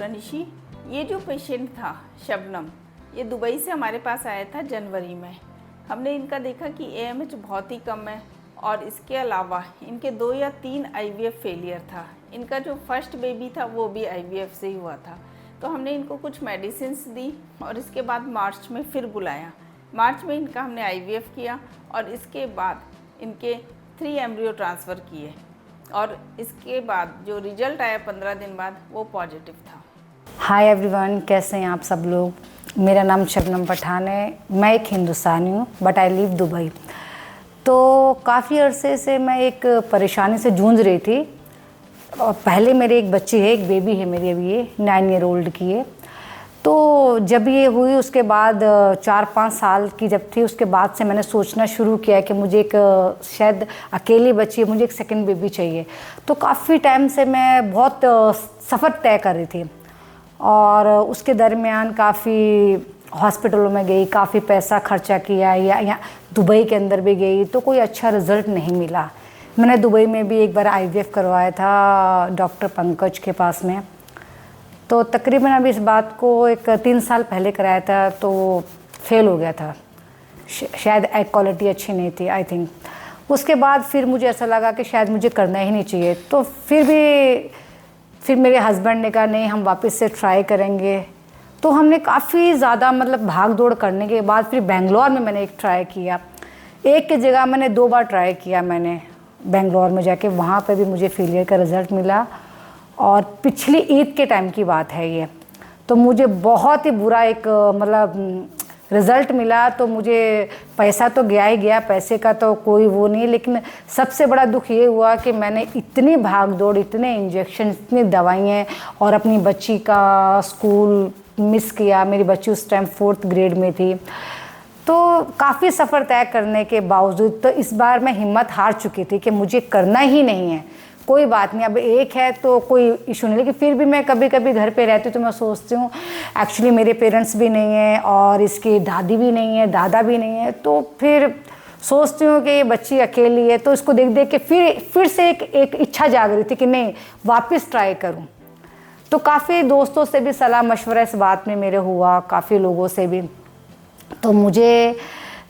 Doctor Nishi. ये जो patient था शबनम, ये दुबई से हमारे पास आया था जनवरी में। हमने इनका देखा कि AMH बहुत ही कम है और इसके अलावा इनके 2 या 3 IVF फेलियर था। इनका जो फर्स्ट बेबी था वो भी IVF से ही हुआ था। तो हमने इनको कुछ मेडिसिन्स दी और इसके बाद मार्च में फिर बुलाया। मार्च में इनका हमने IVF किया और इसके बाद इनके 3 एम्ब्रियो ट्रांसफ़र किए और इसके बाद जो रिजल्ट आया 15 दिन बाद वो पॉजिटिव था। हाय एवरीवन, कैसे हैं आप सब लोग। मेरा नाम शबनम पठान है। मैं एक हिंदुस्तानी हूँ बट आई लिव दुबई। तो काफ़ी अरसे से मैं एक परेशानी से जूझ रही थी। और पहले मेरी एक बच्ची है, एक बेबी है मेरी, अभी ये 9 ईयर ओल्ड की है। तो जब ये हुई उसके बाद 4-5 साल की जब थी, उसके बाद से मैंने सोचना शुरू किया कि मुझे एक शायद अकेली बच्ची है, मुझे एक सेकंड बेबी चाहिए। तो काफ़ी टाइम से मैं बहुत सफ़र तय कर रही थी और उसके दरमियान काफ़ी हॉस्पिटलों में गई, काफ़ी पैसा खर्चा किया, या दुबई के अंदर भी गई तो कोई अच्छा रिज़ल्ट नहीं मिला। मैंने दुबई में भी एक बार IVF करवाया था डॉक्टर पंकज के पास में। तो तकरीबन अभी इस बात को 3 साल पहले कराया था तो फेल हो गया था। शायद एग क्वालिटी अच्छी नहीं थी, आई थिंक। उसके बाद फिर मुझे ऐसा लगा कि शायद मुझे करना ही नहीं चाहिए। तो फिर मेरे हस्बैंड ने कहा नहीं, हम वापस से ट्राई करेंगे। तो हमने काफ़ी ज़्यादा भाग दौड़ करने के बाद फिर बेंगलोर में मैंने एक ट्राई किया। एक की जगह मैंने 2 बार ट्राई किया मैंने बेंगलोर में जाके। वहाँ पे भी मुझे फेलियर का रिज़ल्ट मिला और पिछली ईद के टाइम की बात है ये। तो मुझे बहुत ही बुरा एक रिज़ल्ट मिला। तो मुझे पैसा तो गया ही गया, पैसे का तो कोई वो नहीं, लेकिन सबसे बड़ा दुख ये हुआ कि मैंने इतनी भाग दौड़, इतने इंजेक्शन, इतनी दवाइयाँ और अपनी बच्ची का स्कूल मिस किया। मेरी बच्ची उस टाइम 4th ग्रेड में थी। तो काफ़ी सफ़र तय करने के बावजूद तो इस बार मैं हिम्मत हार चुकी थी कि मुझे करना ही नहीं है। कोई बात नहीं, अब एक है तो कोई इशू नहीं। लेकिन फिर भी मैं कभी कभी घर पे रहती हूँ तो मैं सोचती हूँ एक्चुअली मेरे पेरेंट्स भी नहीं हैं और इसकी दादी भी नहीं है, दादा भी नहीं है। तो फिर सोचती हूँ कि ये बच्ची अकेली है। तो इसको देख देख के फिर से एक इच्छा जाग रही थी कि नहीं, वापस ट्राई करूँ। तो काफ़ी दोस्तों से भी सलाह मशवरा इस बात में मेरे हुआ, काफ़ी लोगों से भी। तो मुझे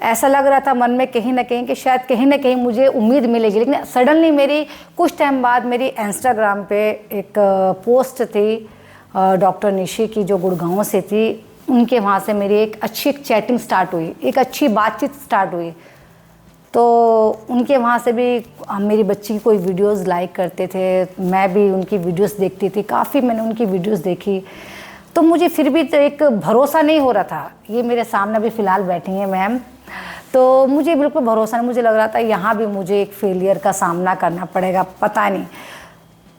ऐसा लग रहा था मन में कहीं ना कहीं कि शायद कहीं ना कहीं मुझे उम्मीद मिलेगी। लेकिन सडनली मेरी कुछ टाइम बाद मेरी इंस्टाग्राम पे एक पोस्ट थी डॉक्टर निशी की, जो गुड़गांव से थी। उनके वहाँ से मेरी एक अच्छी चैटिंग स्टार्ट हुई, एक अच्छी बातचीत स्टार्ट हुई। तो उनके वहाँ से भी मेरी बच्ची की कोई वीडियोस लाइक करते थे, मैं भी उनकी वीडियोस देखती थी। काफ़ी मैंने उनकी वीडियोस देखी तो मुझे फिर भी तो एक भरोसा नहीं हो रहा था। ये मेरे सामने भी फ़िलहाल बैठी हैं मैम, तो मुझे बिल्कुल भरोसा नहीं। मुझे लग रहा था यहाँ भी मुझे एक फेलियर का सामना करना पड़ेगा, पता नहीं।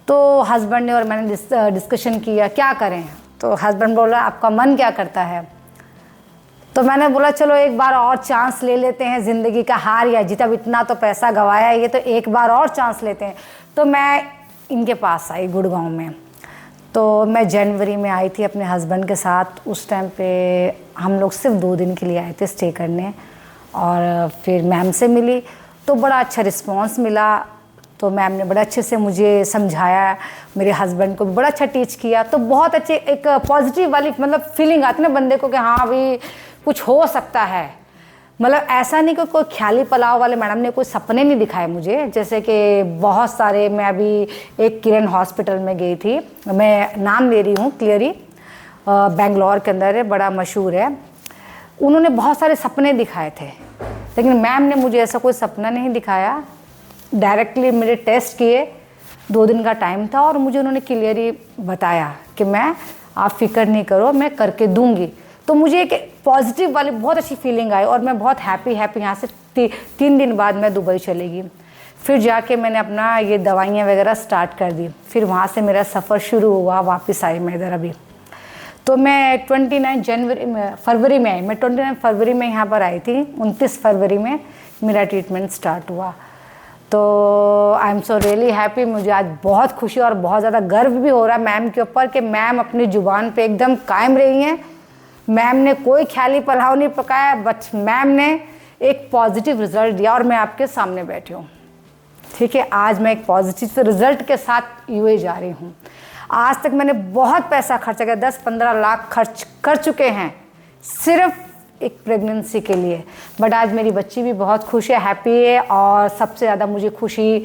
तो हस्बैंड ने और मैंने डिस्कशन किया क्या करें। तो हस्बैंड बोला आपका मन क्या करता है। तो मैंने बोला चलो एक बार और चांस ले लेते हैं, ज़िंदगी का हार या जीत। अब इतना तो पैसा गंवाया है, ये तो एक बार और चांस लेते हैं। तो मैं इनके पास आई गुड़गांव में। तो मैं जनवरी में आई थी अपने हस्बैंड के साथ। उस टाइम पे हम लोग सिर्फ 2 दिन के लिए आए थे स्टे करने। और फिर मैम से मिली तो बड़ा अच्छा रिस्पांस मिला। तो मैम ने बड़ा अच्छे से मुझे समझाया, मेरे हस्बैंड को भी बड़ा अच्छा टीच किया। तो बहुत अच्छे एक पॉजिटिव वाली फीलिंग आती है ना बंदे को कि हाँ अभी कुछ हो सकता है। ऐसा नहीं कि कोई ख्याली पलाव वाले मैडम ने कोई सपने नहीं दिखाए मुझे। जैसे कि बहुत सारे, मैं अभी एक किरण हॉस्पिटल में गई थी, मैं नाम ले रही हूँ क्लियरी, बेंगलोर के अंदर है, बड़ा मशहूर है। उन्होंने बहुत सारे सपने दिखाए थे, लेकिन मैम ने मुझे ऐसा कोई सपना नहीं दिखाया। डायरेक्टली मेरे टेस्ट किए, 2 दिन का टाइम था और मुझे उन्होंने क्लियरली बताया कि आप फिक्र नहीं करो, मैं करके दूंगी। तो मुझे एक पॉजिटिव वाली बहुत अच्छी फीलिंग आई और मैं बहुत हैप्पी यहाँ से 3 दिन बाद मैं दुबई चली गई। फिर जाके मैंने अपना ये दवाइयाँ वगैरह स्टार्ट कर दी। फिर वहाँ से मेरा सफ़र शुरू हुआ, वापस आई मैं इधर अभी। तो मैं 29 फरवरी में आई। मैं 29 फरवरी में यहाँ पर आई थी। 29 फरवरी में मेरा ट्रीटमेंट स्टार्ट हुआ। तो I am so really happy. मुझे आज बहुत खुशी और बहुत ज़्यादा गर्व भी हो रहा है मैम के ऊपर कि मैम अपनी ज़ुबान पे एकदम कायम रही हैं। मैम ने कोई ख्याली पुलाव नहीं पकाया, बट मैम ने एक पॉजिटिव रिज़ल्ट दिया और मैं आपके सामने बैठी हूँ। ठीक है, आज मैं एक पॉजिटिव रिज़ल्ट के साथ यूए जा रही हूँ। आज तक मैंने बहुत पैसा खर्चा किया, 10-15 लाख खर्च कर चुके हैं सिर्फ एक प्रेगनेंसी के लिए। बट आज मेरी बच्ची भी बहुत खुश है, हैप्पी है। और सबसे ज़्यादा मुझे खुशी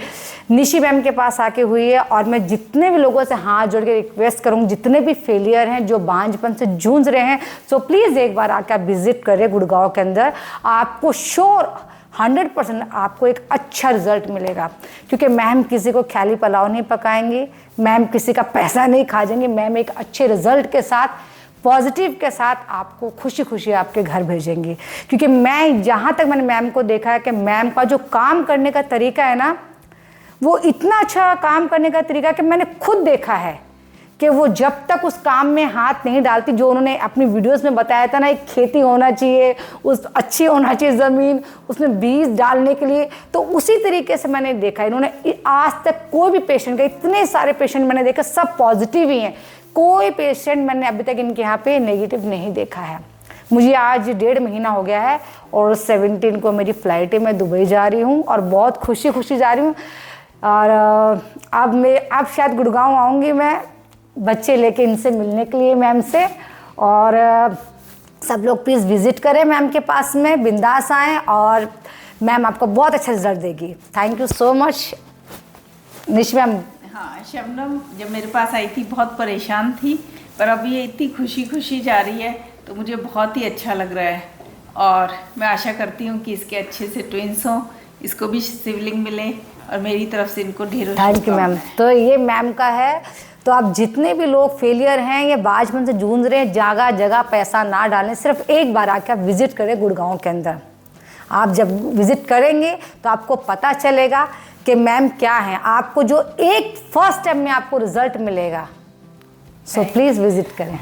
निशी मैम के पास आके हुई है। और मैं जितने भी लोगों से हाथ जोड़ के रिक्वेस्ट करूँगी, जितने भी फेलियर हैं, जो बांझपन से जूझ रहे हैं, सो प्लीज़ एक बार आकर विजिट करें गुड़गांव के अंदर। आपको श्योर 100% आपको एक अच्छा रिजल्ट मिलेगा, क्योंकि मैम किसी को ख्याली पुलाव नहीं पकाएंगी, मैम किसी का पैसा नहीं खा जाएंगे। मैम एक अच्छे रिजल्ट के साथ, पॉजिटिव के साथ आपको खुशी खुशी आपके घर भेजेंगी। क्योंकि मैं जहाँ तक मैंने मैम को देखा है कि मैम का जो काम करने का तरीका है ना, वो इतना अच्छा काम करने का तरीका कि मैंने खुद देखा है कि वो जब तक उस काम में हाथ नहीं डालती, जो उन्होंने अपनी वीडियोस में बताया था ना, एक खेती होना चाहिए, उस अच्छी होना चाहिए ज़मीन, उसमें बीज डालने के लिए, तो उसी तरीके से मैंने देखा। इन्होंने आज तक कोई भी पेशेंट का, इतने सारे पेशेंट मैंने देखे, सब पॉजिटिव ही हैं। कोई पेशेंट मैंने अभी तक इनके यहाँ पे नेगेटिव नहीं देखा है। मुझे आज 1.5 महीना हो गया है और 17 को मेरी फ़्लाइट है, मैं दुबई जा रही हूँ और बहुत खुशी खुशी जा रही हूँ। और अब शायद गुड़गांव आऊँगी मैं बच्चे लेके, इनसे मिलने के लिए, मैम से। और सब लोग प्लीज़ विज़िट करें मैम के पास में, बिंदास आएँ और मैम आपको बहुत अच्छा रिजल्ट देगी। थैंक यू सो मच निश मैम। हाँ, शबनम जब मेरे पास आई थी बहुत परेशान थी, पर अब ये इतनी खुशी खुशी जा रही है तो मुझे बहुत ही अच्छा लग रहा है। और मैं आशा करती हूँ कि इसके अच्छे से ट्विंस हों, इसको भी सिबलिंग मिले और मेरी तरफ से इनको ढेरों थैंक यू मैम। तो ये मैम का है। तो आप जितने भी लोग फेलियर हैं या बांझपन से जूझ रहे हैं, जगह जगह पैसा ना डालें, सिर्फ एक बार आकर आप विजिट करें गुड़गांव के अंदर। आप जब विजिट करेंगे तो आपको पता चलेगा कि मैम क्या है, आपको जो एक फर्स्ट टाइम में आपको रिजल्ट मिलेगा। सो प्लीज़ विजिट करें।